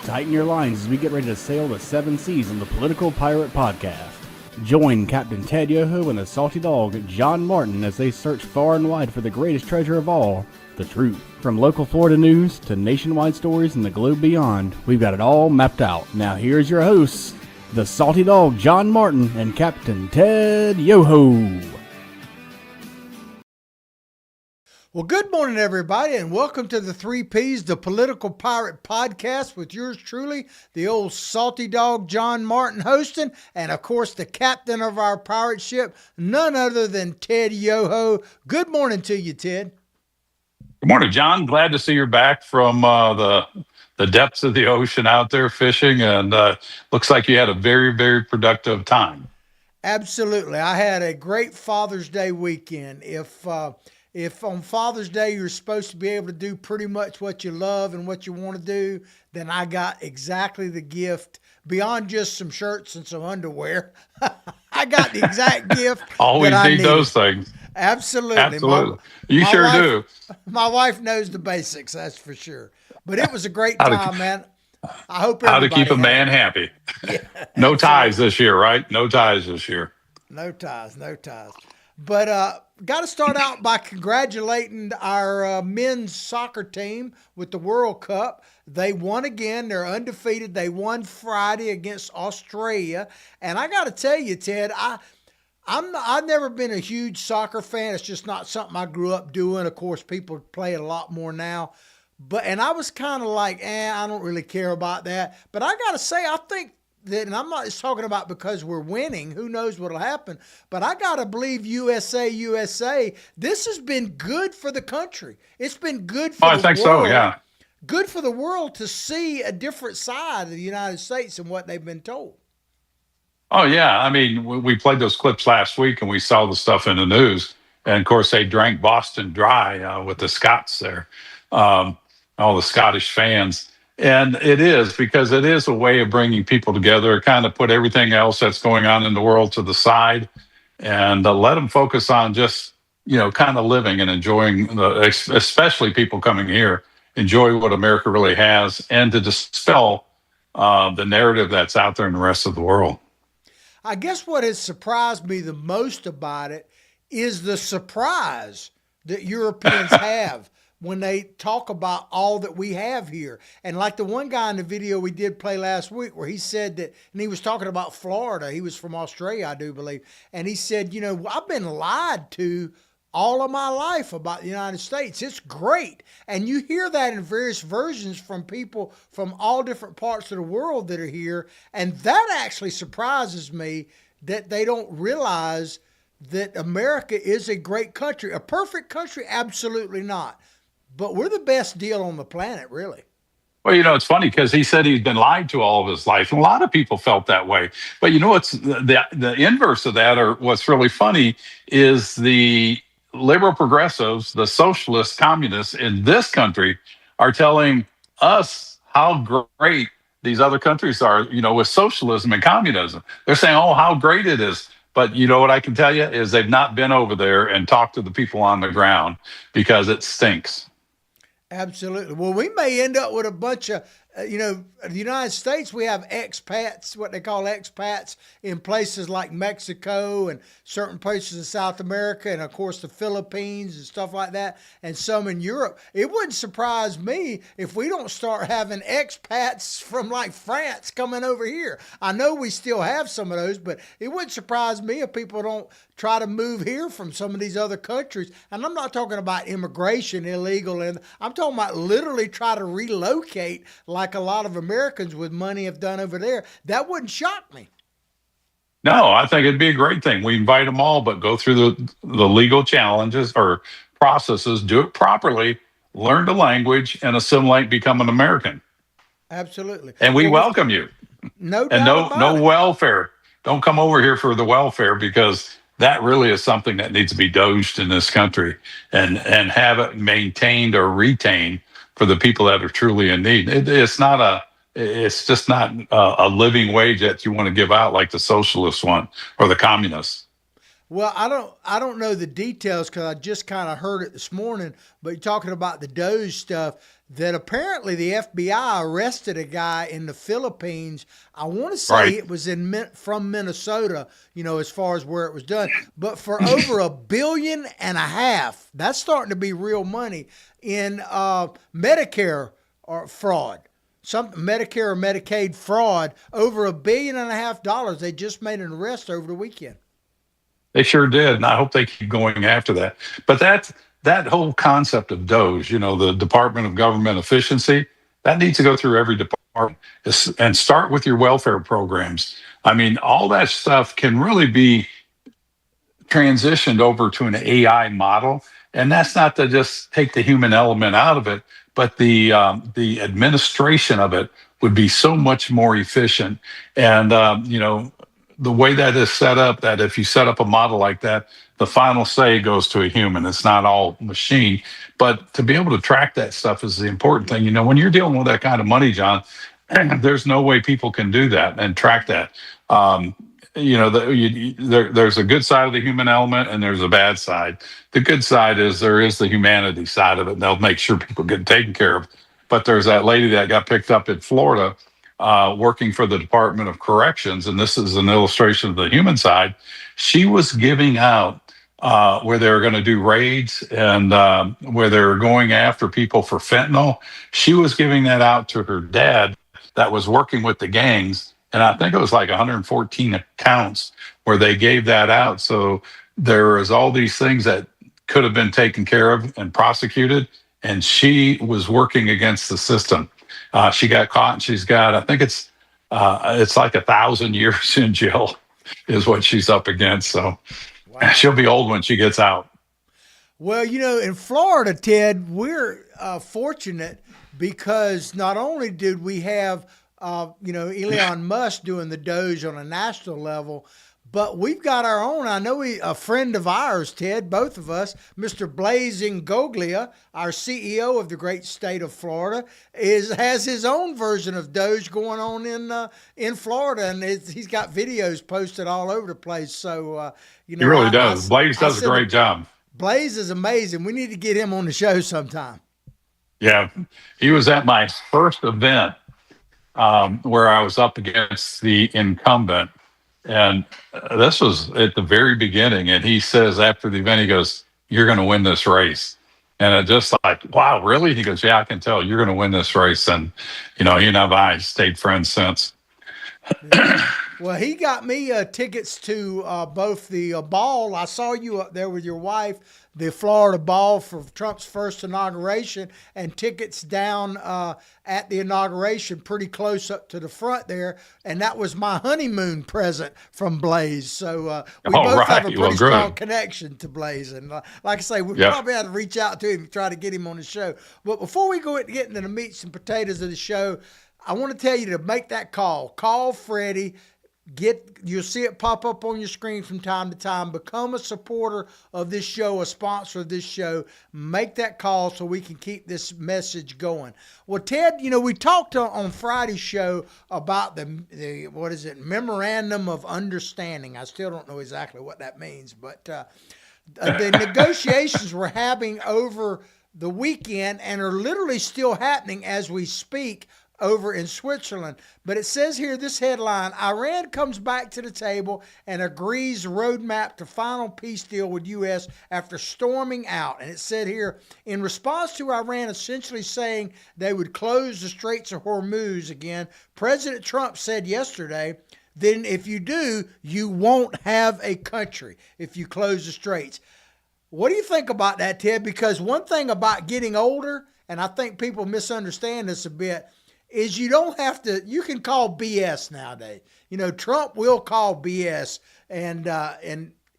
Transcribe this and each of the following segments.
Tighten your lines as we get ready to sail the seven seas on the Political Pirate Podcast. Join Captain Ted Yoho and the salty dog John Martin as they search far and wide for the greatest treasure of all, the truth. From local Florida news to nationwide stories and the globe beyond, we've got it all mapped out. Now here's your hosts, the salty dog John Martin and Captain Ted Yoho. Well, good morning, everybody, and welcome to the 3 Ps, the Political Pirate Podcast with yours truly, the old salty dog John Martin hosting, and of course, the captain of our pirate ship, none other than Ted Yoho. Good morning to you, Ted. Good morning, John. Glad to see you're back from the depths of the ocean out there fishing, and looks like you had a very, very productive time. Absolutely. I had a great Father's Day weekend. If on Father's Day you're supposed to be able to do pretty much what you love and what you want to do, then I got exactly the gift beyond just some shirts and some underwear. I got the exact gift. Always that I need needed. those things. Absolutely. Absolutely. You my sure wife, do. My wife knows the basics, that's for sure. But it was a great time, man. I hope how to everybody keep a man happy. Yeah, No ties this year, right? No ties this year. No ties. But got to start out by congratulating our men's soccer team with the World Cup. They won again. They're undefeated. They won Friday against Australia. And I got to tell you, Ted, I've never been a huge soccer fan. It's just not something I grew up doing. Of course, people play it a lot more now. And I was kind of like, I don't really care about that. But I got to say, I think that, and I'm not just talking about because we're winning, who knows what'll happen, but I got to believe USA, this has been good for the country. It's been good for the world. I think so, yeah. Good for the world to see a different side of the United States than what they've been told. Oh, yeah. I mean, we played those clips last week and we saw the stuff in the news. And, of course, they drank Boston dry with the Scots there, all the Scottish fans. And it is, because it is a way of bringing people together, kind of put everything else that's going on in the world to the side and let them focus on just, kind of living and enjoying, especially people coming here, enjoy what America really has and to dispel the narrative that's out there in the rest of the world. I guess what has surprised me the most about it is the surprise that Europeans have when they talk about all that we have here. And like the one guy in the video we did play last week where he said that, and he was talking about Florida. He was from Australia, I do believe. And he said, I've been lied to all of my life about the United States. It's great. And you hear that in various versions from people from all different parts of the world that are here. And that actually surprises me that they don't realize that America is a great country. A perfect country? Absolutely not. But we're the best deal on the planet, really. Well, it's funny because he said he's been lied to all of his life. And a lot of people felt that way. But what's the inverse of that, or what's really funny, is the liberal progressives, the socialist communists in this country are telling us how great these other countries are, with socialism and communism. They're saying, oh, how great it is. But what I can tell you is they've not been over there and talked to the people on the ground because it stinks. Absolutely. Well, we may end up with a bunch of, the United States, we have expats, what they call expats in places like Mexico and certain places in South America and, of course, the Philippines and stuff like that, and some in Europe. It wouldn't surprise me if we don't start having expats from like France coming over here. I know we still have some of those, but it wouldn't surprise me if people don't try to move here from some of these other countries. And I'm not talking about immigration, illegal, and I'm talking about literally try to relocate like a lot of Americans with money have done over there. That wouldn't shock me. No, I think it'd be a great thing. We invite them all, but go through the legal challenges or processes, do it properly, learn the language, and assimilate, become an American. Absolutely. And we welcome you. No doubt and no about it. welfare. Don't come over here for the welfare, because that really is something that needs to be doged in this country and have it maintained or retained for the people that are truly in need. It's just not a living wage that you want to give out like the socialists want or the communists. Well, I don't know the details because I just kind of heard it this morning. But you're talking about the Doge stuff. That apparently the FBI arrested a guy in the Philippines. I want to say Right. it was from Minnesota. As far as where it was done, but for over $1.5 billion. That's starting to be real money in Medicare or fraud. Some Medicare or Medicaid fraud over $1.5 billion. They just made an arrest over the weekend. They sure did, and I hope they keep going after that. But that whole concept of Doge, the Department of Government Efficiency, that needs to go through every department and start with your welfare programs. I mean, all that stuff can really be transitioned over to an AI model, and that's not to just take the human element out of it, but the administration of it would be so much more efficient. And the way that is set up, that if you set up a model like that, the final say goes to a human. It's not all machine, but to be able to track that stuff is the important thing. When you're dealing with that kind of money, John, there's no way people can do that and track that. Um, there's a good side of the human element and there's a bad side. The good side is there is the humanity side of it. They'll make sure people get taken care of. But there's that lady that got picked up in Florida working for the Department of Corrections, and this is an illustration of the human side. She was giving out where they were going to do raids and where they were going after people for fentanyl. She was giving that out to her dad that was working with the gangs, and I think it was like 114 accounts where they gave that out. So there was all these things that could have been taken care of and prosecuted, and she was working against the system. She got caught, and she's got, I think it's like 1,000 years in jail is what she's up against. So Wow. she'll be old when she gets out. Well, in Florida, Ted, we're fortunate because not only did we have, Elon Musk doing the Doge on a national level, but we've got our own. I know a friend of ours, Ted, both of us, Mr. Blaze Ingoglia, our CEO of the great state of Florida, has his own version of Doge going on in Florida, and he's got videos posted all over the place. So, He really does. Blaze does a great job. Blaze is amazing. We need to get him on the show sometime. Yeah, he was at my first event where I was up against the incumbent. And this was at the very beginning. And he says after the event, he goes, "You're going to win this race." And it just like, wow, really? He goes, "Yeah, I can tell you're going to win this race." And, he and I stayed friends since. Well, he got me tickets to both the ball. I saw you up there with your wife, the Florida ball for Trump's first inauguration, and tickets down at the inauguration, pretty close up to the front there. And that was my honeymoon present from Blaze. So we both have a pretty strong connection to Blaze. And like I say, we probably had to reach out to him and try to get him on the show. But before we get into the meats and potatoes of the show, I want to tell you to make that call. Call Freddie. You'll see it pop up on your screen from time to time. Become a supporter of this show, a sponsor of this show. Make that call so we can keep this message going. Well, Ted, we talked on Friday's show about the what is it, Memorandum of Understanding. I still don't know exactly what that means, but the negotiations we're having over the weekend and are literally still happening as we speak over in Switzerland. But it says here, this headline, Iran comes back to the table and agrees roadmap to final peace deal with U.S. after storming out. And it said here, in response to Iran essentially saying they would close the Straits of Hormuz again, President Trump said yesterday, then if you do, you won't have a country if you close the straits. What do you think about that, Ted? Because one thing about getting older, and I think people misunderstand this a bit, is you can call BS nowadays. Trump will call BS, and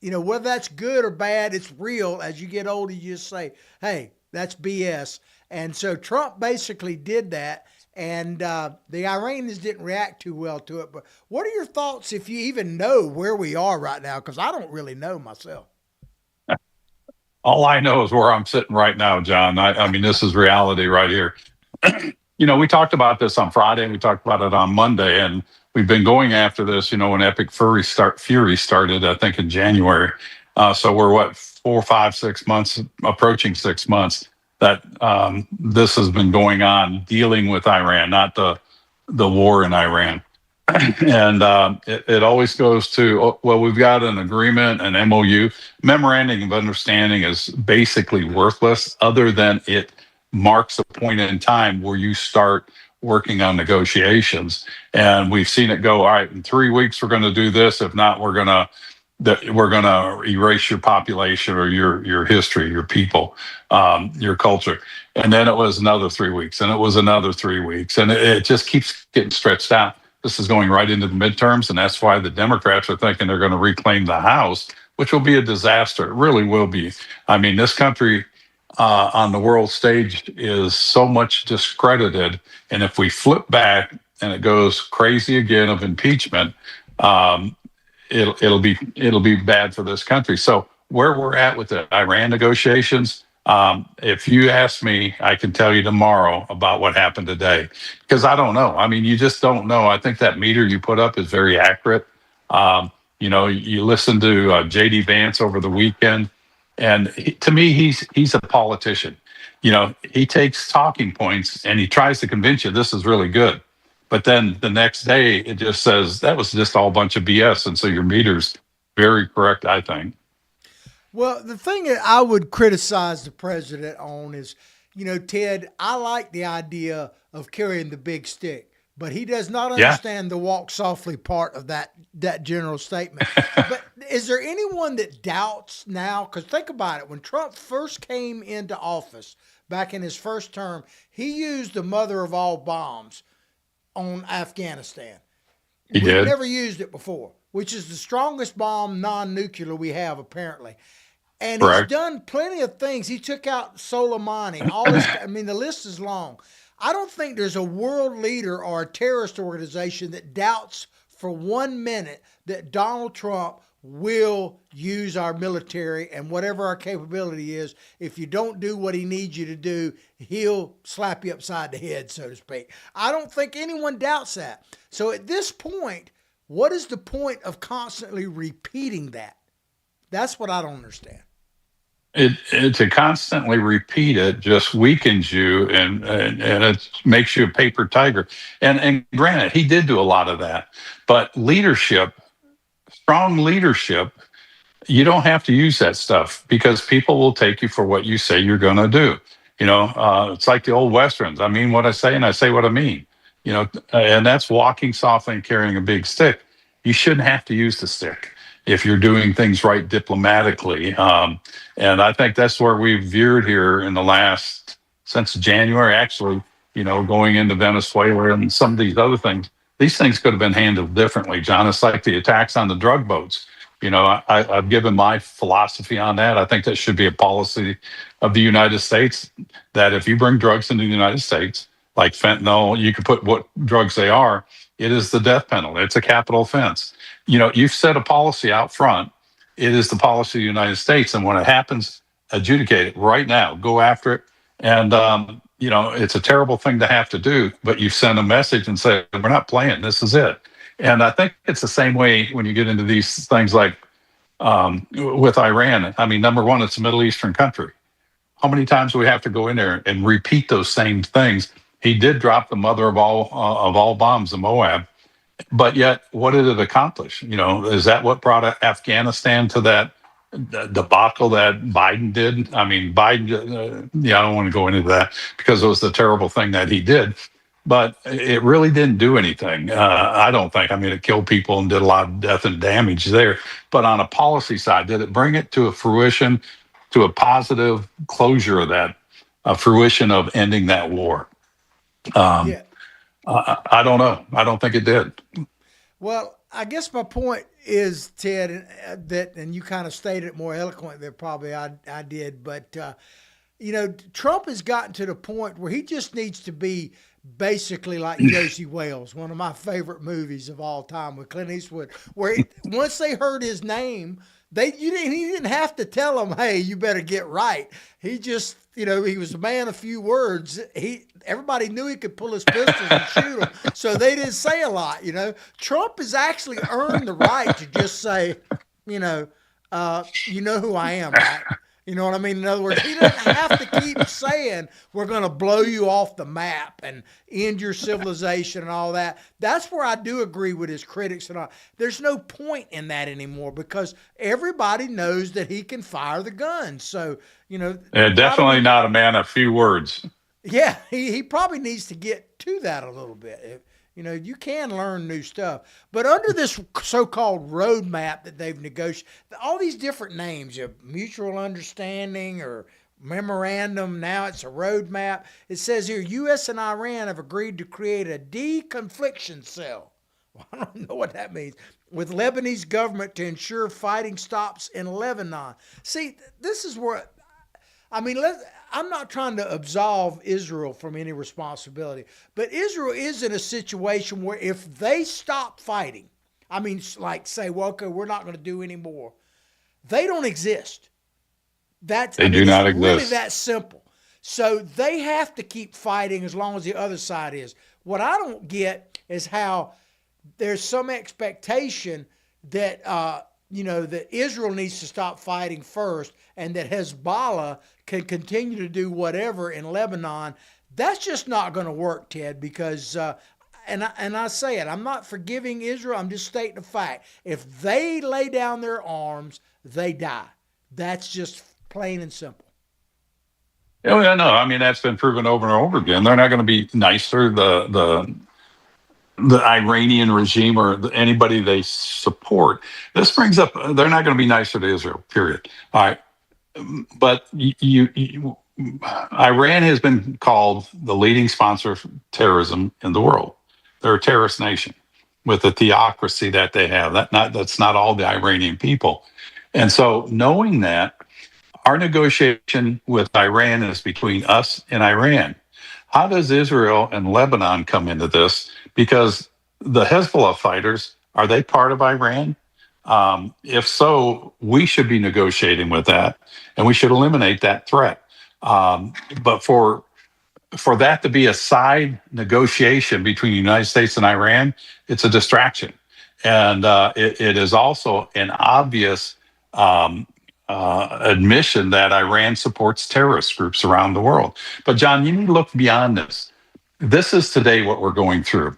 whether that's good or bad, it's real. As you get older, you just say, hey, that's BS. And so Trump basically did that, and the Iranians didn't react too well to it. But what are your thoughts, if you even know where we are right now? Because I don't really know myself. All I know is where I'm sitting right now, John. I mean, this is reality right here. We talked about this on Friday, and we talked about it on Monday, and we've been going after this, when Epic Fury started, I think in January. So we're what, 4, 5, 6 months, approaching 6 months that this has been going on, dealing with Iran, not the war in Iran. And it always goes to, oh, well, we've got an agreement, an MOU. Memorandum of understanding is basically worthless, other than it marks a point in time where you start working on negotiations. And we've seen it go, all right, in 3 weeks we're going to do this. If not, we're going to erase your population or your history, your people, your culture. And then it was another 3 weeks, and it was another 3 weeks, and it just keeps getting stretched out. This is going right into the midterms, and that's why the Democrats are thinking they're going to reclaim the House, which will be a disaster. It really will be. I mean, this country on the world stage is so much discredited, and if we flip back and it goes crazy again of impeachment, um, it'll be bad for this country. So where we're at with the Iran negotiations, if you ask me, I can tell you tomorrow about what happened today, because I don't know. I mean, you just don't know. I think that meter you put up is very accurate. You listen to JD Vance over the weekend, and to me, he's a politician. He takes talking points and he tries to convince you this is really good. But then the next day, it just says that was just all a bunch of BS. And so your meter's very correct, I think. Well, the thing that I would criticize the president on is, Ted, I like the idea of carrying the big stick, but he does not Yeah. understand the walk softly part of that general statement. But is there anyone that doubts now? Because think about it. When Trump first came into office back in his first term, he used the mother of all bombs on Afghanistan. He We've did. never used it before, which is the strongest bomb non-nuclear we have, apparently. And he's Correct. done plenty of things. He took out Soleimani. All this, I mean, the list is long. I don't think there's a world leader or a terrorist organization that doubts for 1 minute that Donald Trump will use our military and whatever our capability is. If you don't do what he needs you to do, he'll slap you upside the head, so to speak. I don't think anyone doubts that. So at this point, what is the point of constantly repeating that? That's what I don't understand. To constantly repeat it just weakens you, and it makes you a paper tiger. And granted, he did do a lot of that, but leadership, strong leadership, you don't have to use that stuff because people will take you for what you say you're going to do. It's like the old westerns. I mean what I say, and I say what I mean. And that's walking softly and carrying a big stick. You shouldn't have to use the stick if you're doing things right diplomatically. And I think that's where we've veered here in the last, since January, actually, going into Venezuela and some of these other things. These things could have been handled differently, John. It's like the attacks on the drug boats. I've given my philosophy on that. I think that should be a policy of the United States, that if you bring drugs into the United States, like fentanyl, you can put what drugs they are, it is the death penalty. It's a capital offense. You've set a policy out front. It is the policy of the United States. And when it happens, adjudicate it right now, go after it. And, it's a terrible thing to have to do, but you send a message and say, we're not playing. This is it. And I think it's the same way when you get into these things like with Iran. I mean, number one, it's a Middle Eastern country. How many times do we have to go in there and repeat those same things? He did drop the mother of all bombs in Moab, but yet, what did it accomplish? Is that what brought Afghanistan to that debacle that Biden did? I mean, Biden. I don't want to go into that because it was the terrible thing that he did, but it really didn't do anything. I don't think. I mean, it killed people and did a lot of death and damage there. But on a policy side, did it bring it to a fruition, to a positive closure of that, a fruition of ending that war? Um, Yeah. I don't know. I don't think it did. Well, I guess my point is, Ted, and you kind of stated it more eloquently than probably I did, but Trump has gotten to the point where he just needs to be basically like Josie Wales, one of my favorite movies of all time with Clint Eastwood, where once they heard his name, he didn't have to tell them, hey, you better get right. He just, he was a man of few words. Everybody knew he could pull his pistols and shoot them, so they didn't say a lot. Trump has actually earned the right to just say, you know who I am, right? You know what I mean? In other words, he doesn't have to keep saying we're going to blow you off the map and end your civilization and all that. That's where I do agree with his critics and all. There's no point in that anymore because everybody knows that he can fire the guns. So, Definitely not a man of few words. yeah, he probably needs to get to that a little bit. You can learn new stuff. But under this so-called roadmap that they've negotiated, all these different names, you have mutual understanding or memorandum, now it's a roadmap. It says here, U.S. and Iran have agreed to create a de-confliction cell. Well, I don't know what that means. With Lebanese government to ensure fighting stops in Lebanon. See, this is where I'm not trying to absolve Israel from any responsibility, but Israel is in a situation where if they stop fighting, like say, well, okay, we're not going to do any more, they don't exist. They do not exist. Really that simple. So they have to keep fighting as long as the other side is. What I don't get is how there's some expectation that that Israel needs to stop fighting first and that Hezbollah can continue to do whatever in Lebanon. That's just not going to work, Ted, because and I say it, I'm not forgiving Israel. I'm just stating a fact. If they lay down their arms, they die. That's just plain and simple. Yeah, no, that's been proven over and over again. They're not going to be nicer. The Iranian regime or anybody they support. This brings up, they're not going to be nicer to Israel, period. All right. But Iran has been called the leading sponsor of terrorism in the world. They're a terrorist nation with the theocracy that they have. That's not all the Iranian people. And so knowing that, our negotiation with Iran is between us and Iran. How does Israel and Lebanon come into this? Because the Hezbollah fighters, are they part of Iran? If so, we should be negotiating with that, and we should eliminate that threat. But for that to be a side negotiation between the United States and Iran, it's a distraction, and it is also an obvious admission that Iran supports terrorist groups around the world. But John, you need to look beyond this. This is today what we're going through.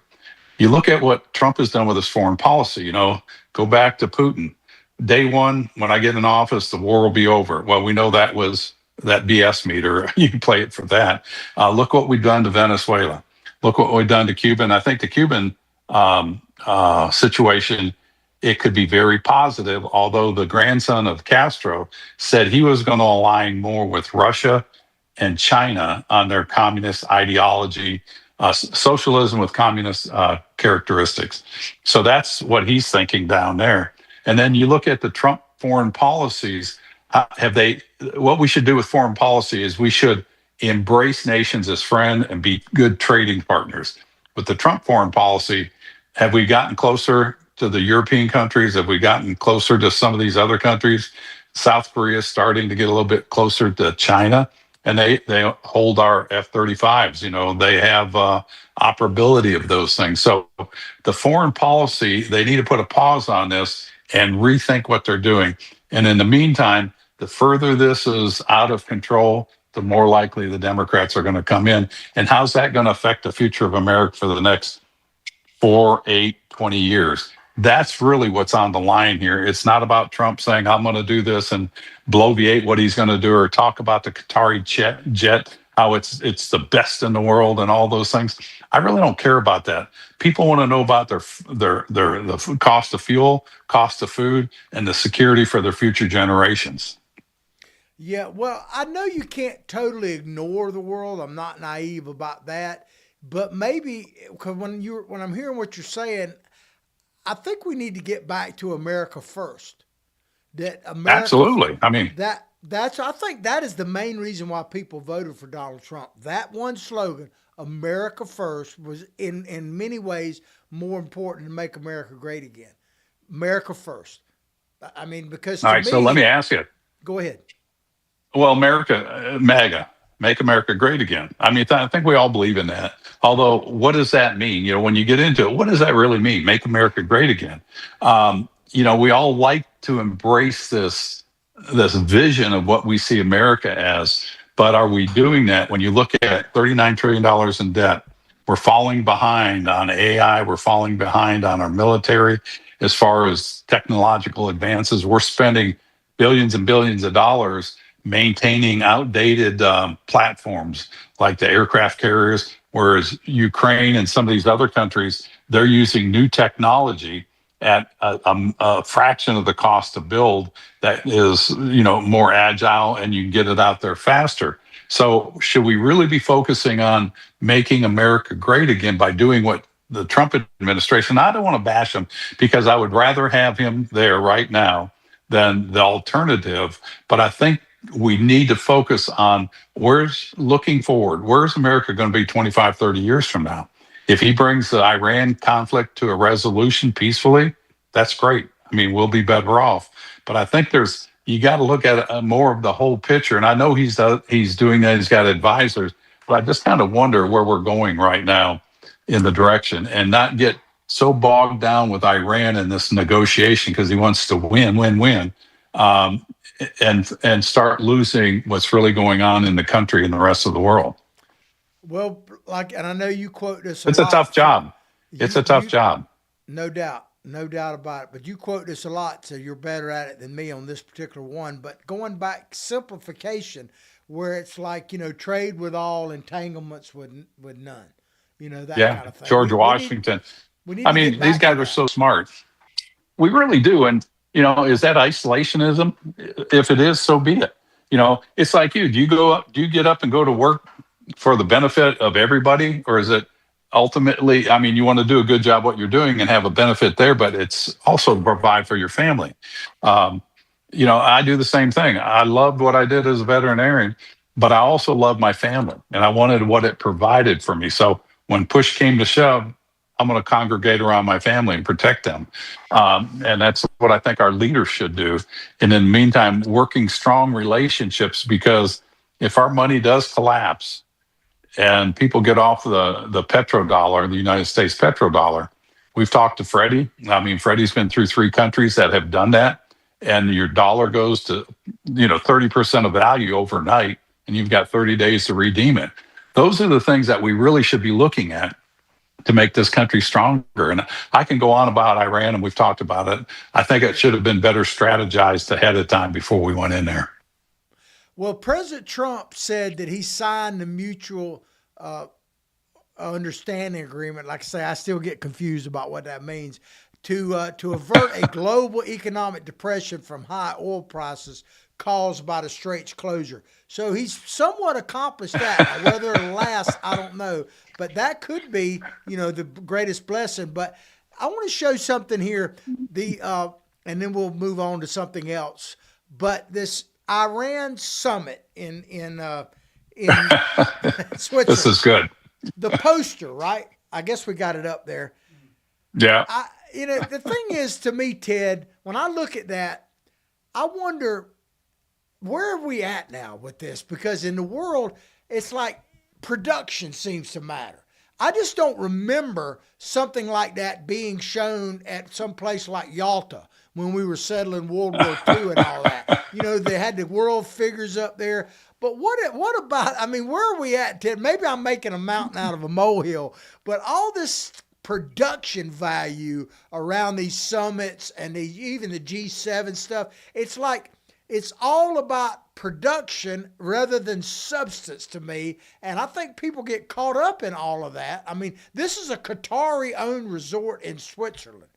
You look at what Trump has done with his foreign policy. Go back to Putin. Day one, when I get in office, the war will be over. Well, we know that was that BS meter. You can play it for that. Look what we've done to Venezuela. Look what we've done to Cuba. And I think the Cuban situation, it could be very positive, although the grandson of Castro said he was going to align more with Russia and China on their communist ideology, socialism with communist characteristics. So that's what he's thinking down there. And then you look at the Trump foreign policies. What we should do with foreign policy is we should embrace nations as friends and be good trading partners. With the Trump foreign policy, have we gotten closer to the European countries? Have we gotten closer to some of these other countries? South Korea is starting to get a little bit closer to China, and they hold our F-35s. They have operability of those things. So the foreign policy, they need to put a pause on this and rethink what they're doing. And in the meantime, the further this is out of control, the more likely the Democrats are going to come in. And how's that going to affect the future of America for the next 4, 8, 20 years? That's really what's on the line here. It's not about Trump saying, I'm going to do this and bloviate what he's going to do, or talk about the Qatari jet, how it's the best in the world and all those things. I really don't care about that. People want to know about the cost of fuel, cost of food, and the security for their future generations. Yeah, well, I know you can't totally ignore the world. I'm not naive about that, but maybe because when I'm hearing what you're saying, I think we need to get back to America first. That America, absolutely. I think that is the main reason why people voted for Donald Trump. That one slogan, America first, was in many ways more important to make America great again. America first. Because all right. So let me ask you. Go ahead. Well, America, MAGA, make America great again. I think we all believe in that. Although, what does that mean? When you get into it, what does that really mean? Make America great again. we all like to embrace this vision of what we see America as, but are we doing that? When you look at $39 trillion in debt, we're falling behind on AI, we're falling behind on our military as far as technological advances. We're spending billions and billions of dollars maintaining outdated platforms like the aircraft carriers, whereas Ukraine and some of these other countries, they're using new technology at a fraction of the cost to build that is, more agile, and you can get it out there faster. So should we really be focusing on making America great again by doing what the Trump administration? I don't want to bash him, because I would rather have him there right now than the alternative. But I think we need to focus on where's looking forward. Where's America going to be 25, 30 years from now? If he brings the Iran conflict to a resolution peacefully, that's great. I mean, we'll be better off. But I think you got to look at more of the whole picture. And I know he's doing that. He's got advisors, but I just kind of wonder where we're going right now in the direction, and not get so bogged down with Iran in this negotiation, because he wants to win, win, win, and start losing what's really going on in the country and the rest of the world. Well, and I know you quote this a It's lot. a tough job. It's a tough job. No doubt. No doubt about it. But you quote this a lot, so you're better at it than me on this particular one. But going back, simplification, where it's like, trade with all, entanglements with none. That kind of thing. George Washington. These guys are so smart. We really do. And, is that isolationism? If it is, so be it. It's like do you get up and go to work for the benefit of everybody? Or is it ultimately, you want to do a good job what you're doing and have a benefit there, but it's also to provide for your family. I do the same thing. I loved what I did as a veterinarian, but I also love my family, and I wanted what it provided for me. So when push came to shove, I'm going to congregate around my family and protect them. And that's what I think our leaders should do. And in the meantime, working strong relationships, because if our money does collapse and people get off the petrodollar, the United States petrodollar, we've talked to Freddie. Freddie's been through 3 countries that have done that. And your dollar goes to, 30% of value overnight, and you've got 30 days to redeem it. Those are the things that we really should be looking at to make this country stronger. And I can go on about Iran, and we've talked about it. I think it should have been better strategized ahead of time before we went in there. Well, President Trump said that he signed the mutual understanding agreement. Like I say, I still get confused about what that means. To avert a global economic depression from high oil prices caused by the Straits closure. So he's somewhat accomplished that. Now, whether it'll last, I don't know. But that could be, the greatest blessing. But I want to show something here. And then we'll move on to something else. But this Iran summit in Switzerland. This is good. The poster, right? I guess we got it up there. Yeah. The thing is, to me, Ted, when I look at that, I wonder, where are we at now with this? Because in the world, it's like production seems to matter. I just don't remember something like that being shown at some place like Yalta when we were settling World War II and all that. They had the world figures up there. But what about, where are we at, Ted? Maybe I'm making a mountain out of a molehill, but all this production value around these summits and even the G7 stuff, it's like it's all about production rather than substance to me. And I think people get caught up in all of that. This is a Qatari-owned resort in Switzerland.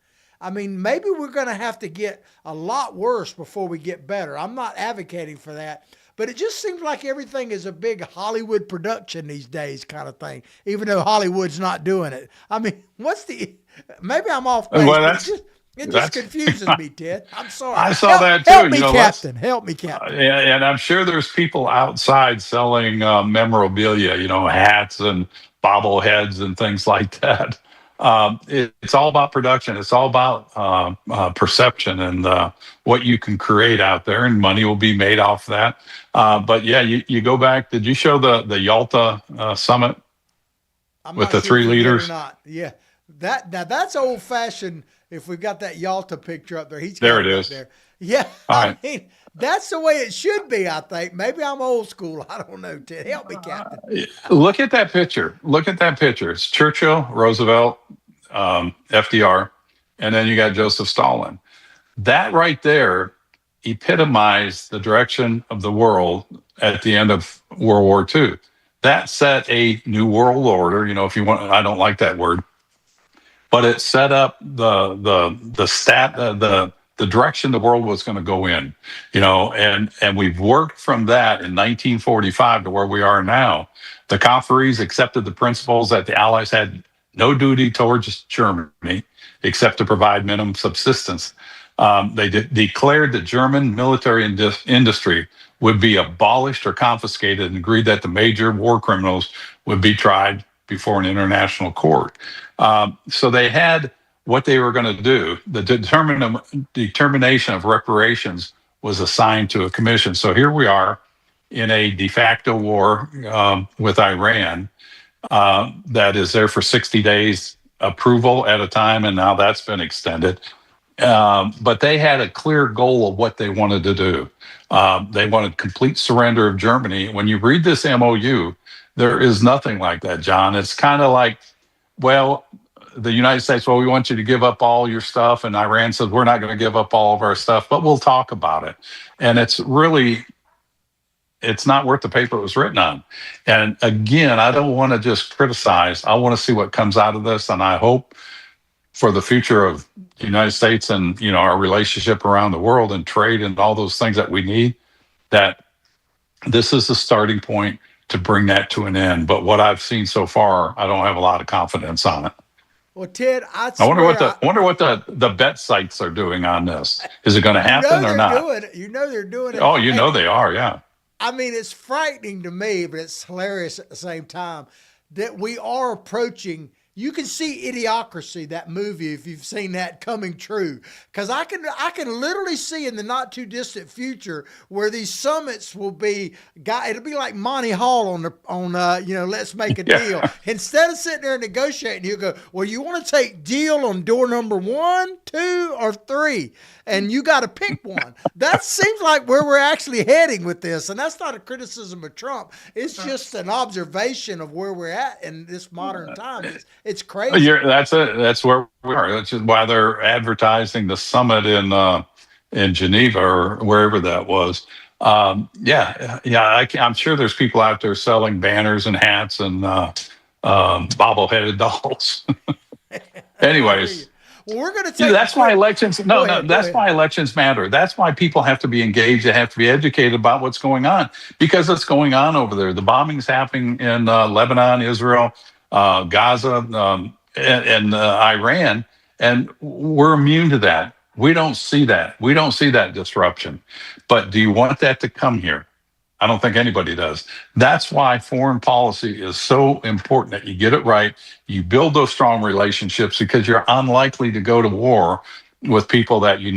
Maybe we're going to have to get a lot worse before we get better. I'm not advocating for that. But it just seems like everything is a big Hollywood production these days kind of thing, even though Hollywood's not doing it. Maybe I'm off base, but it just confuses me, Ted. I'm sorry. I saw that too. Help me, Captain. Help me, Captain. And I'm sure there's people outside selling memorabilia, hats and bobbleheads and things like that. It's all about production. It's all about perception and what you can create out there, and money will be made off that. But yeah, you go back. Did you show the Yalta summit with the 3 leaders? Or not. Yeah, that's old fashioned. if we got that Yalta picture up there, he's There got it it up is. there. Yeah, All I right. mean, that's the way it should be, I think. Maybe I'm old school. I don't know, Ted. Help me, Captain. Look at that picture. Look at that picture. It's Churchill, Roosevelt, FDR, and then you got Joseph Stalin. That right there epitomized the direction of the world at the end of World War II. That set a new world order. If you want, I don't like that word, but it set up the direction the world was going to go in. And we've worked from that in 1945 to where we are now. The conferees accepted the principles that the Allies had no duty towards Germany except to provide minimum subsistence. They declared that German military industry would be abolished or confiscated, and agreed that the major war criminals would be tried before an international court. So they had what they were going to do. The determination of reparations was assigned to a commission. So here we are in a de facto war with Iran that is there for 60 days approval at a time, and now that's been extended. But they had a clear goal of what they wanted to do. They wanted complete surrender of Germany. When you read this MOU, there is nothing like that, John. It's kind of like, well, the United States, well, we want you to give up all your stuff. And Iran says, we're not going to give up all of our stuff, but we'll talk about it. And it's not worth the paper it was written on. And again, I don't want to just criticize. I want to see what comes out of this. And I hope for the future of the United States and, our relationship around the world and trade and all those things that we need, that this is the starting point to bring that to an end. But what I've seen so far, I don't have a lot of confidence on it. Well, Ted, I wonder what the bet sites are doing on this. Is it going to happen or not? They're doing it. Oh, they are, yeah. I mean, it's frightening to me, but it's hilarious at the same time that we are approaching. You can see Idiocracy, that movie, if you've seen that, coming true. Because I can literally see in the not too distant future where these summits will be. It'll be like Monty Hall on Let's Make a Deal. Instead of sitting there and negotiating, he'll go, well, you want to take deal on door number 1, 2, or 3, and you got to pick one. That seems like where we're actually heading with this, and that's not a criticism of Trump. It's just an observation of where we're at in this modern time. It's crazy. That's where we are. That's just why they're advertising the summit in Geneva or wherever that was. I'm sure there's people out there selling banners and hats and bobbleheaded dolls. Anyways. Well, we're going to take. That's why elections. That's why elections matter. That's why people have to be engaged. They have to be educated about what's going on, because it's going on over there. The bombings happening in Lebanon, Israel, Gaza, and Iran, and we're immune to that. We don't see that. We don't see that disruption. But do you want that to come here? I don't think anybody does. That's why foreign policy is so important, that you get it right. You build those strong relationships, because you're unlikely to go to war with people that you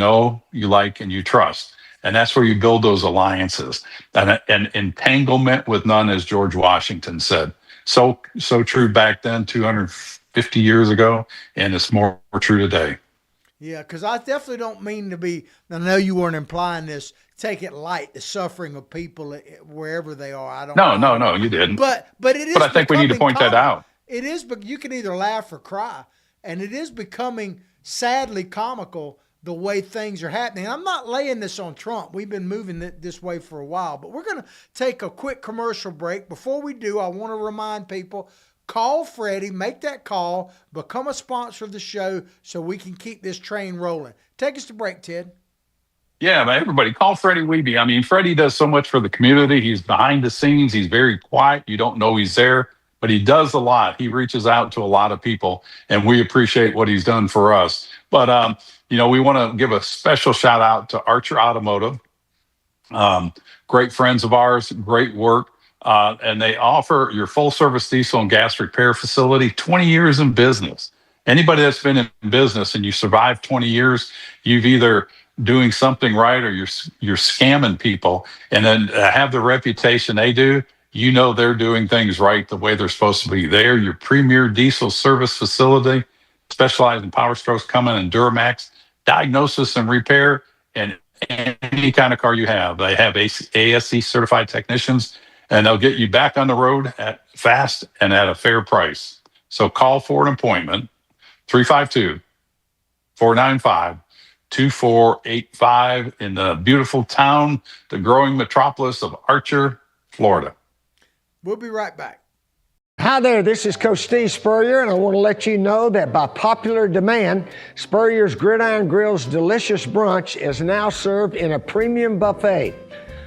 like, and you trust. And that's where you build those alliances. And entanglement with none, as George Washington said. So true back then, 250 years ago, and it's more true today. Yeah, because I definitely don't mean to be, I know you weren't implying this, take it light, the suffering of people wherever they are. No, you didn't. But it is. But I think we need to point that out. It is, but you can either laugh or cry, and it is becoming sadly comical the way things are happening. I'm not laying this on Trump. We've been moving this way for a while, but we're going to take a quick commercial break. Before we do, I want to remind people, call Freddie, make that call, become a sponsor of the show so we can keep this train rolling. Take us to break, Ted. Yeah, but everybody, call Freddie Wiebe. I mean, Freddie does so much for the community. He's behind the scenes. He's very quiet. You don't know he's there, but he does a lot. He reaches out to a lot of people, and we appreciate what he's done for us. But, we want to give a special shout out to Archer Automotive. Great friends of ours, great work. And they offer your full service diesel and gas repair facility, 20 years in business. Anybody that's been in business and you survived 20 years, you've either doing something right or you're scamming people, and then have the reputation they do. They're doing things right the way they're supposed to be. They're your premier diesel service facility. specialize in power strokes, Cummins and Duramax, diagnosis and repair, and any kind of car you have. They have ASC certified technicians, and they'll get you back on the road fast and at a fair price. So call for an appointment, 352 495 2485 in the beautiful town, the growing metropolis of Archer, Florida. We'll be right back. Hi there, this is Coach Steve Spurrier, and I want to let you know that by popular demand, Spurrier's Gridiron Grill's delicious brunch is now served in a premium buffet.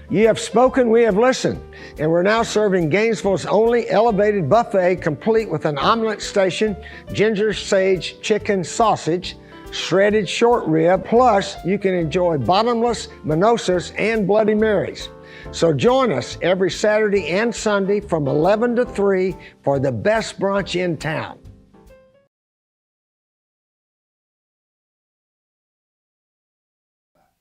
You have spoken, we have listened, and we're now serving Gainesville's only elevated buffet, complete with an omelet station, ginger sage chicken sausage, shredded short rib, plus you can enjoy bottomless mimosas and Bloody Marys. So join us every Saturday and Sunday from 11 to 3 for the best brunch in town.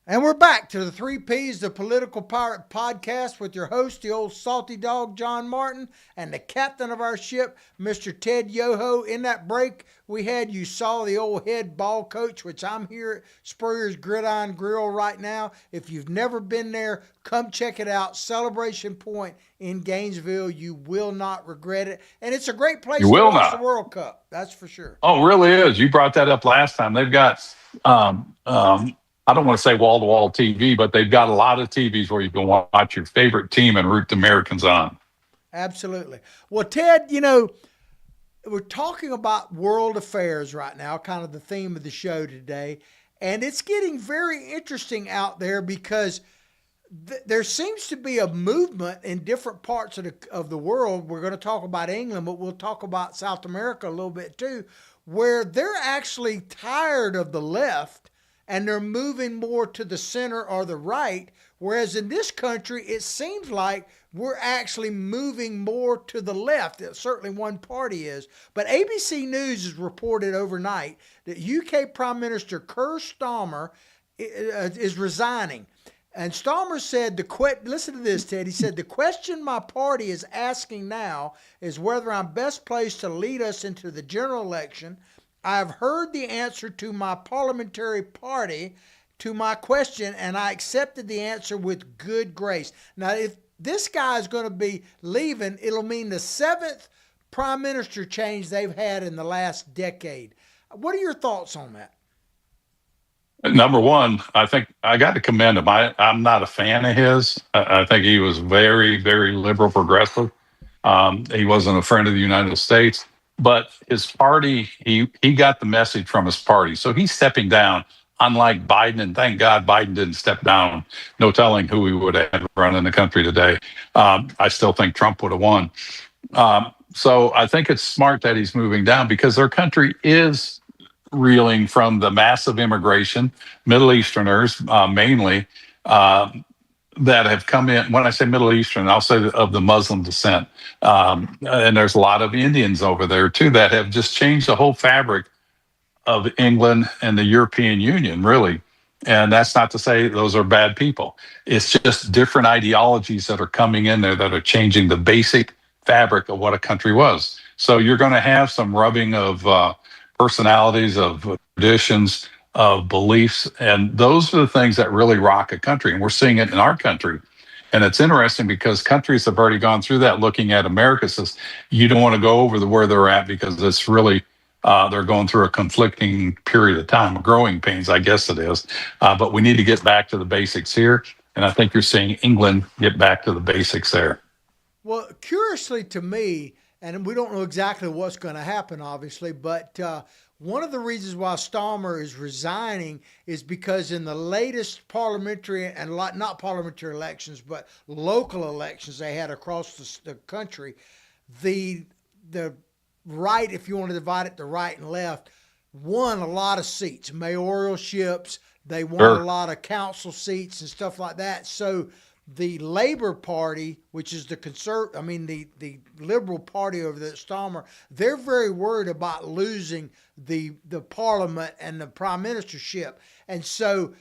And we're back to the 3 Ps, the Political Pirate Podcast, with your host, the old salty dog, John Martin, and the captain of our ship, Mr. Ted Yoho. In that break we had, you saw the old head ball coach, which I'm here at Spurrier's Gridiron Grill right now. If you've never been there, come check it out. Celebration Point in Gainesville. You will not regret it. And it's a great place to watch the World Cup. That's for sure. Oh, it really is. You brought that up last time. They've got I don't want to say wall-to-wall TV, but they've got a lot of TVs where you can watch your favorite team and root the Americans on. Absolutely. Well, Ted, you know, we're talking about world affairs right now, kind of the theme of the show today, and it's getting very interesting out there because there seems to be a movement in different parts of the world. We're going to talk about England, but we'll talk about South America a little bit too, where they're actually tired of the left and they're moving more to the center or the right, whereas in this country, it seems like we're actually moving more to the left. Certainly one party is. But ABC News has reported overnight that UK Prime Minister Keir Starmer is resigning. And Starmer said, listen to this, Ted. He said, the question my party is asking now is whether I'm best placed to lead us into the general election. I have heard the answer to my parliamentary party to my question, and I accepted the answer with good grace. Now, if this guy is going to be leaving, it'll mean the 7th prime minister change they've had in the last decade. What are your thoughts on that? Number one, I think I got to commend him. I'm not a fan of his. I think he was very, very liberal progressive. He wasn't a friend of the United States. But his party, he got the message from his party. So he's stepping down, unlike Biden. And thank God Biden didn't step down. No telling who he would have had running the country today. I still think Trump would have won. So I think it's smart that he's moving down because their country is reeling from the massive immigration, Middle Easterners mainly, that have come in. When I say Middle Eastern, I'll say of the Muslim descent. And there's a lot of Indians over there too that have just changed the whole fabric of England and the European Union, really. And that's not to say those are bad people. It's just different ideologies that are coming in there that are changing the basic fabric of what a country was. So you're going to have some rubbing of personalities, of traditions, of beliefs. And those are the things that really rock a country. And we're seeing it in our country. And it's interesting because countries have already gone through that. Looking at America says, you don't want to go over where they're at because it's really, they're going through a conflicting period of time, growing pains, I guess it is. But we need to get back to the basics here. And I think you're seeing England get back to the basics there. Well, curiously to me, and we don't know exactly what's going to happen, obviously, but one of the reasons why Starmer is resigning is because in the latest parliamentary and not parliamentary elections, but local elections they had across the country, the right, if you want to divide it to right and left, won a lot of seats, mayoralships. They won a lot of council seats and stuff like that. So the Labor Party, which is the Liberal Party over there at Starmer, they're very worried about losing the Parliament and the Prime Ministership. And so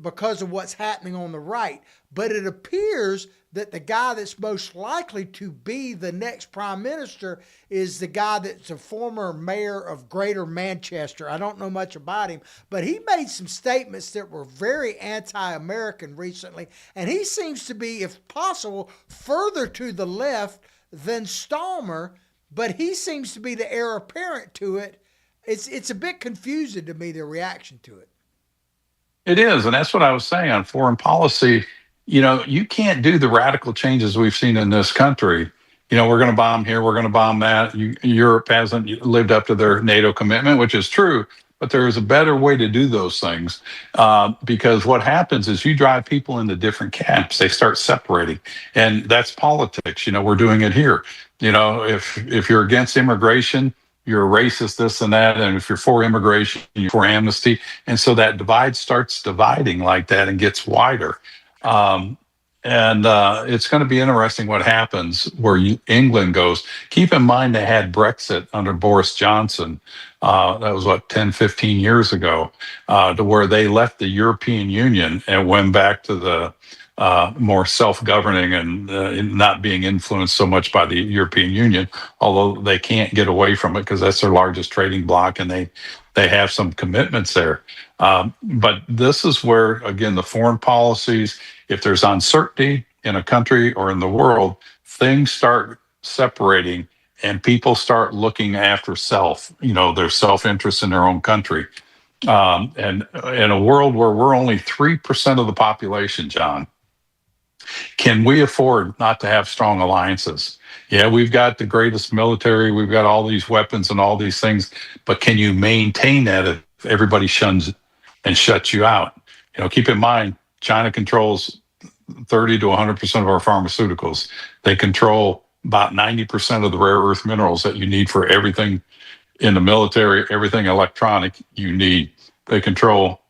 because of what's happening on the right, but it appears that the guy that's most likely to be the next prime minister is the guy that's a former mayor of Greater Manchester. I don't know much about him, but he made some statements that were very anti-American recently, and he seems to be, if possible, further to the left than Stalmer, but he seems to be the heir apparent to it. It's a bit confusing to me, the reaction to it. It is, and that's what I was saying on foreign policy. You can't do the radical changes we've seen in this country. We're going to bomb here, we're going to bomb that. Europe hasn't lived up to their NATO commitment, which is true, but there is a better way to do those things, because what happens is you drive people into different camps. They start separating, and that's politics. We're doing it here. If you're against immigration, you're a racist, this and that. And if you're for immigration, you're for amnesty. And so that divide starts dividing like that and gets wider. And it's going to be interesting what happens where England goes. Keep in mind they had Brexit under Boris Johnson. That was 10, 15 years ago, to where they left the European Union and went back to the more self-governing and not being influenced so much by the European Union, although they can't get away from it because that's their largest trading bloc and they have some commitments there. But this is where, again, the foreign policies, if there's uncertainty in a country or in the world, things start separating and people start looking after self, their self-interest in their own country. And in a world where we're only 3% of the population, John, can we afford not to have strong alliances? Yeah, we've got the greatest military, we've got all these weapons and all these things, but can you maintain that if everybody shuns and shuts you out? Keep in mind, China controls 30 to 100% of our pharmaceuticals. They control about 90% of the rare earth minerals that you need for everything in the military, everything electronic you need. They control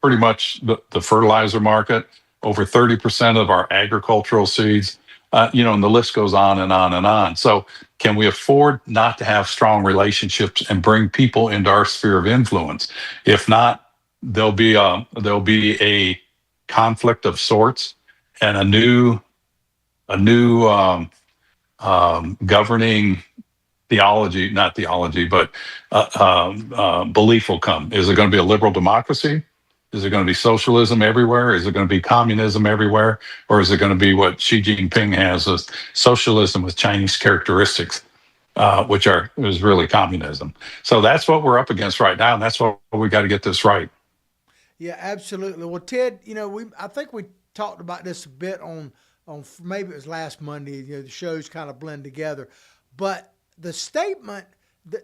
pretty much the fertilizer market, over 30% of our agricultural seeds, and the list goes on and on and on. So can we afford not to have strong relationships and bring people into our sphere of influence? If not, there'll be a conflict of sorts and a new governing theology, not theology, but belief will come. Is it going to be a liberal democracy? Is it going to be socialism everywhere? Is it going to be communism everywhere? Or is it going to be what Xi Jinping has, as socialism with Chinese characteristics, which is really communism? So that's what we're up against right now, and that's what we got to get this right. Yeah, absolutely. Well, Ted, I think we talked about this a bit on maybe it was last Monday. The shows kind of blend together, but the statement,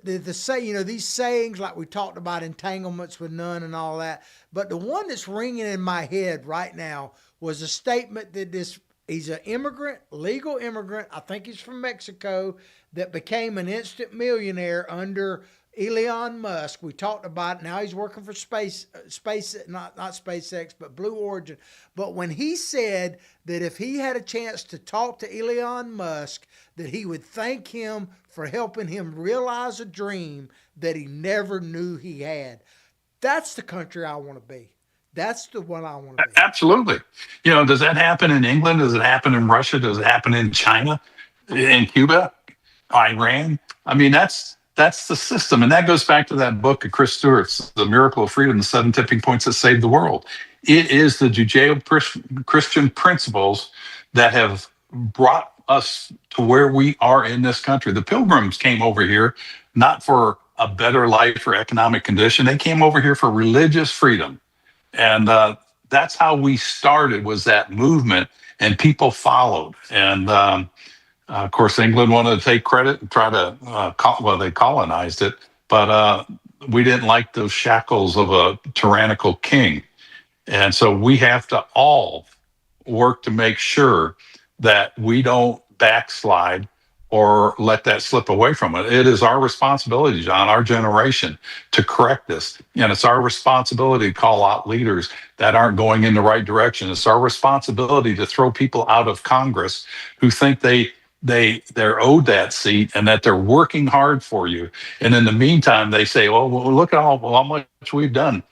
these sayings like we talked about, entanglements with none and all that, but the one that's ringing in my head right now was a statement that he's an immigrant, legal immigrant, I think he's from Mexico, that became an instant millionaire under Elon Musk. We talked about it. Now he's working for not SpaceX, but Blue Origin. But when he said that if he had a chance to talk to Elon Musk, that he would thank him for helping him realize a dream that he never knew he had. That's the country I want to be. That's the one I want to be. Absolutely. Does that happen in England? Does it happen in Russia? Does it happen in China, in Cuba, Iran? I mean, that's the system. And that goes back to that book of Chris Stewart's, The Miracle of Freedom, the 7 Tipping Points That Saved the World. It is the Judeo-Christian principles that have brought us to where we are in this country. The Pilgrims came over here not for a better life or economic condition. They came over here for religious freedom. And that's how we started, was that movement, and people followed. And of course, England wanted to take credit and try to, they colonized it, but we didn't like those shackles of a tyrannical king. And so we have to all work to make sure that we don't backslide or let that slip away from it. It is our responsibility, John, our generation, to correct this. And it's our responsibility to call out leaders that aren't going in the right direction. It's our responsibility to throw people out of Congress who think they're owed that seat and that they're working hard for you. And in the meantime, they say, well, look at how much we've done.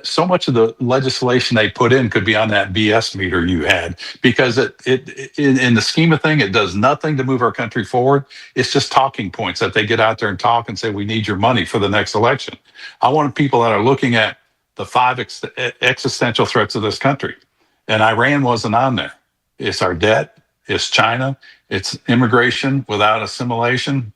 so much of the legislation they put in could be on that BS meter you had, because in the scheme of thing, it does nothing to move our country forward. It's just talking points that they get out there and talk and say, we need your money for the next election. I want people that are looking at the five existential threats of this country. And Iran wasn't on there. It's our debt, it's China, it's immigration without assimilation,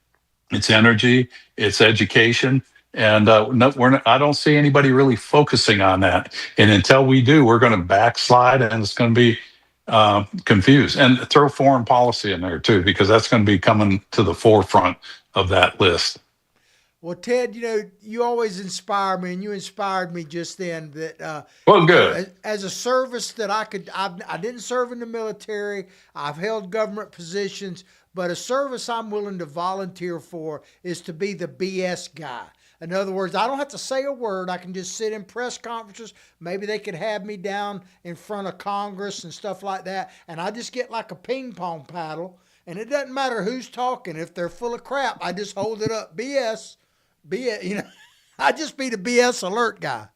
it's energy, it's education. And no, I don't see anybody really focusing on that. And until we do, we're going to backslide, and it's going to be confused. And throw foreign policy in there too, because that's going to be coming to the forefront of that list. Well, Ted, you always inspire me, and you inspired me just then that, Well, good. as a service that I didn't serve in the military. I've held government positions, but a service I'm willing to volunteer for is to be the BS guy. In other words, I don't have to say a word. I can just sit in press conferences. Maybe they could have me down in front of Congress and stuff like that. And I just get like a ping pong paddle. And it doesn't matter who's talking. If they're full of crap, I just hold it up. BS. I just be the BS alert guy.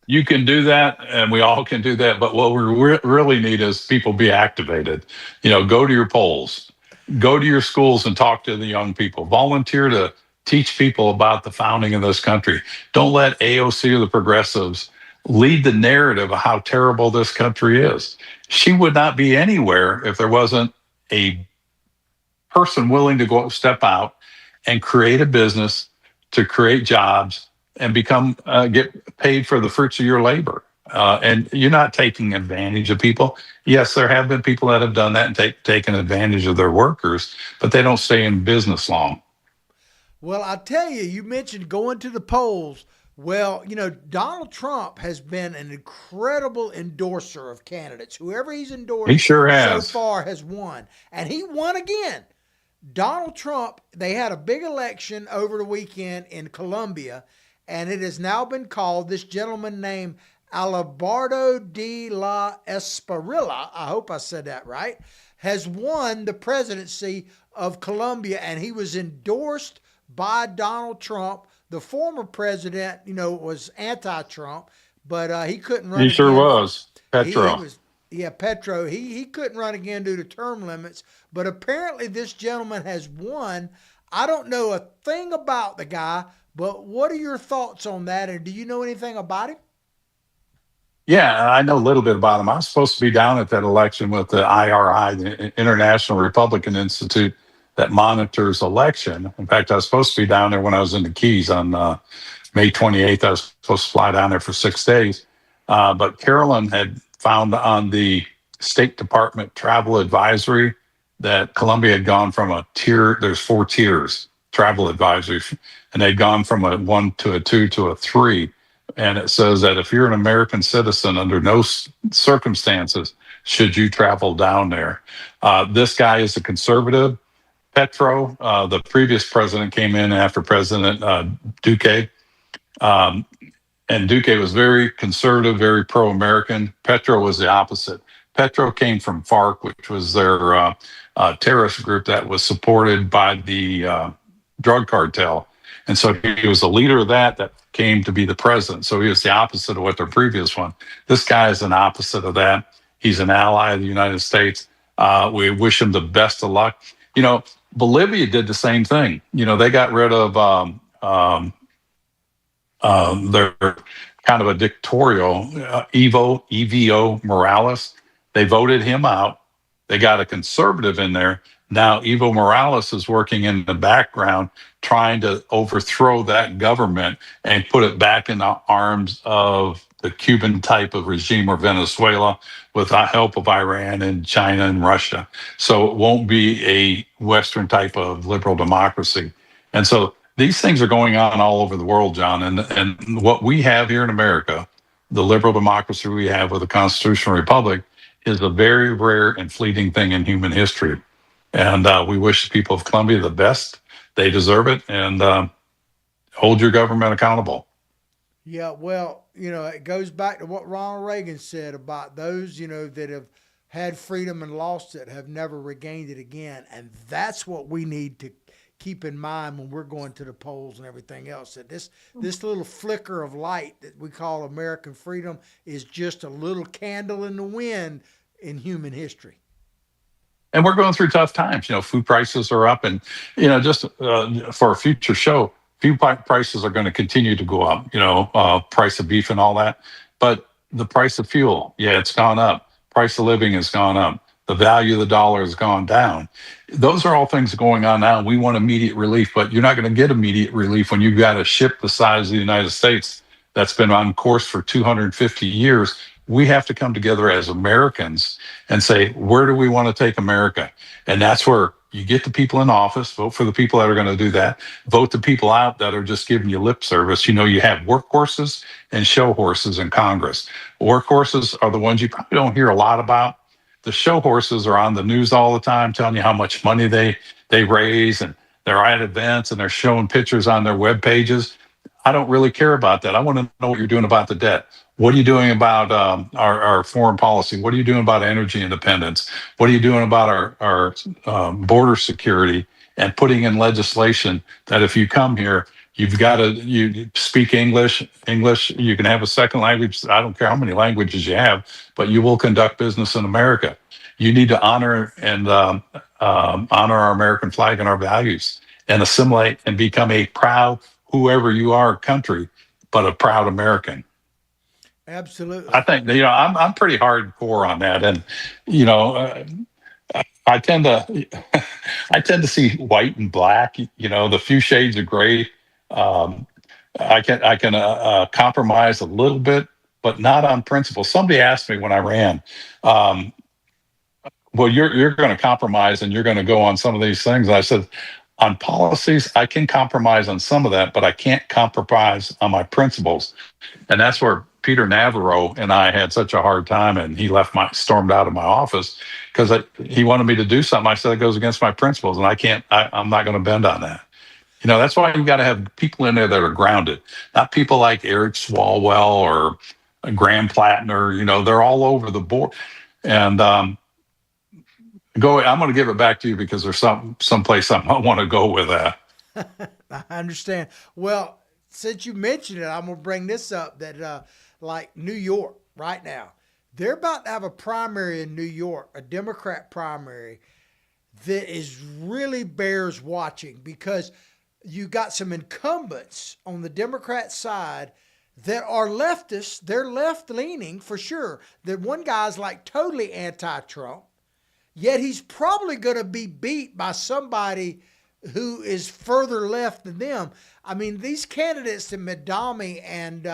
You can do that, and we all can do that. But what we really need is people be activated. Go to your polls, go to your schools and talk to the young people. Volunteer to teach people about the founding of this country. Don't let AOC or the progressives lead the narrative of how terrible this country is. She would not be anywhere if there wasn't a person willing to step out and create a business, to create jobs and get paid for the fruits of your labor. And you're not taking advantage of people. Yes, there have been people that have done that and taken advantage of their workers, but they don't stay in business long. Well, I tell you, you mentioned going to the polls. Well, Donald Trump has been an incredible endorser of candidates. Whoever he's endorsed He sure so has. far has won. And he won again. Donald Trump, they had a big election over the weekend in Colombia, and it has now been called, this gentleman named Abelardo de la Espriella, I hope I said that right, has won the presidency of Colombia, and he was endorsed by Donald Trump. The former president, was anti-Trump, but he couldn't run He again. sure was. Petro. Petro. He couldn't run again due to term limits, but apparently this gentleman has won. I don't know a thing about the guy, but what are your thoughts on that? And do you know anything about him? Yeah, I know a little bit about him. I was supposed to be down at that election with the IRI, the International Republican Institute that monitors election. In fact, I was supposed to be down there when I was in the Keys on May 28th. I was supposed to fly down there for 6 days. But Carolyn had found on the State Department travel advisory that Colombia had gone from a tier, there's 4 tiers, travel advisory, and they'd gone from a 1 to a 2 to a 3. And it says that if you're an American citizen, under no circumstances should you travel down there. This guy is a conservative. Petro, the previous president, came in after President Duque. And Duque was very conservative, very pro-American. Petro was the opposite. Petro came from FARC, which was their terrorist group that was supported by the drug cartel. And so he was the leader of that came to be the president. So he was the opposite of what their previous one. This guy is an opposite of that. He's an ally of the United States. We wish him the best of luck. Bolivia did the same thing. They got rid of their kind of a dictatorial Evo Morales. They voted him out. They got a conservative in there. Now Evo Morales is working in the background trying to overthrow that government and put it back in the arms of the Cuban type of regime or Venezuela with the help of Iran and China and Russia. So it won't be a Western type of liberal democracy. And so these things are going on all over the world, John. And what we have here in America, the liberal democracy we have with a constitutional republic, is a very rare and fleeting thing in human history. And we wish the people of Colombia the best. They deserve it. And hold your government accountable. Yeah, well, it goes back to what Ronald Reagan said about those, that have had freedom and lost it have never regained it again. And that's what we need to keep in mind when we're going to the polls and everything else, that this little flicker of light that we call American freedom is just a little candle in the wind in human history. And we're going through tough times. Food prices are up, and just for a future show, food prices are going to continue to go up. Price of beef and all that, but the price of fuel, yeah, it's gone up. Price of living has gone up. The value of the dollar has gone down. Those are all things going on now. We want immediate relief, but you're not going to get immediate relief when you've got a ship the size of the United States that's been on course for 250 years. We have to come together as Americans and say, where do we want to take America? And that's where you get the people in office, vote for the people that are going to do that, vote the people out that are just giving you lip service. You have workhorses and show horses in Congress. Workhorses are the ones you probably don't hear a lot about. The show horses are on the news all the time, telling you how much money they raise, and they're at events and they're showing pictures on their web pages. I don't really care about that. I want to know what you're doing about the debt. What are you doing about our foreign policy? What are you doing about energy independence? What are you doing about our border security, and putting in legislation that if you come here, you've got to you speak English. You can have a second language. I don't care how many languages you have, but you will conduct business in America. You need to honor our American flag and our values, and assimilate and become a proud, whoever you are, country, but a proud American. Absolutely. I think I'm pretty hardcore on that, and I tend to see white and black. The few shades of gray. I can compromise a little bit, but not on principle. Somebody asked me when I ran, well, you're going to compromise and you're going to go on some of these things. And I said, on policies, I can compromise on some of that, but I can't compromise on my principles. And that's where Peter Navarro and I had such a hard time, and he stormed out of my office because he wanted me to do something. I said it goes against my principles, and I'm not going to bend on that. That's why you got to have people in there that are grounded, not people like Eric Swalwell or Graham Plattner. They're all over the board. And I'm going to give it back to you because there's someplace I want to go with that. I understand. Well, since you mentioned it, I'm going to bring this up that like New York right now, they're about to have a primary in New York, a Democrat primary that is really bears watching, because you got some incumbents on the Democrat side that are leftists. They're left-leaning for sure. The one guy's like totally anti-Trump, yet he's probably going to be beat by somebody who is further left than them. I mean, these candidates that Madami and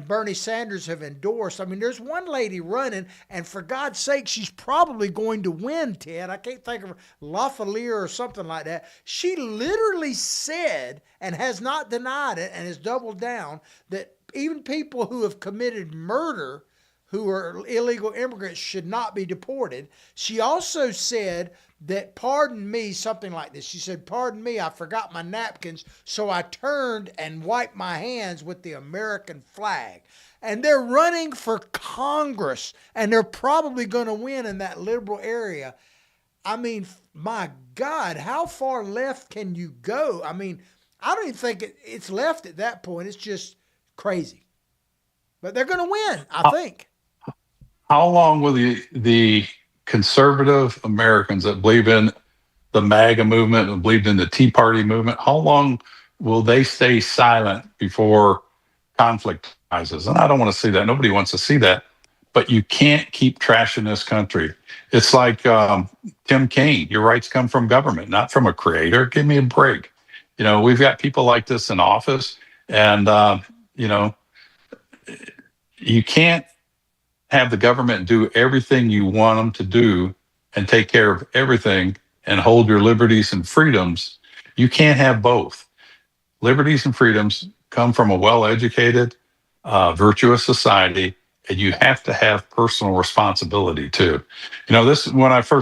Bernie Sanders have endorsed, I mean, there's one lady running, and for God's sake, she's probably going to win, Ted. I can't think of her, LaFleur or something like that. She literally said, and has not denied it, and has doubled down, that even people who have committed murder, who are illegal immigrants, should not be deported. She also said that, pardon me, something like this. She said, pardon me, I forgot my napkins, so I turned and wiped my hands with the American flag. And they're running for Congress, and they're probably going to win in that liberal area. I mean, my God, how far left can you go? I mean, I don't even think it's left at that point. It's just crazy. But they're going to win, I think. How long will the conservative Americans that believe in the MAGA movement and believed in the Tea Party movement, how long will they stay silent before conflict rises? And I don't want to see that. Nobody wants to see that. But you can't keep trashing this country. It's like Tim Kaine. Your rights come from government, not from a creator. Give me a break. We've got people like this in office, and you can't have the government do everything you want them to do and take care of everything and hold your liberties and freedoms. You can't have both. Liberties and freedoms come from a well-educated, virtuous society, and you have to have personal responsibility too. This when I first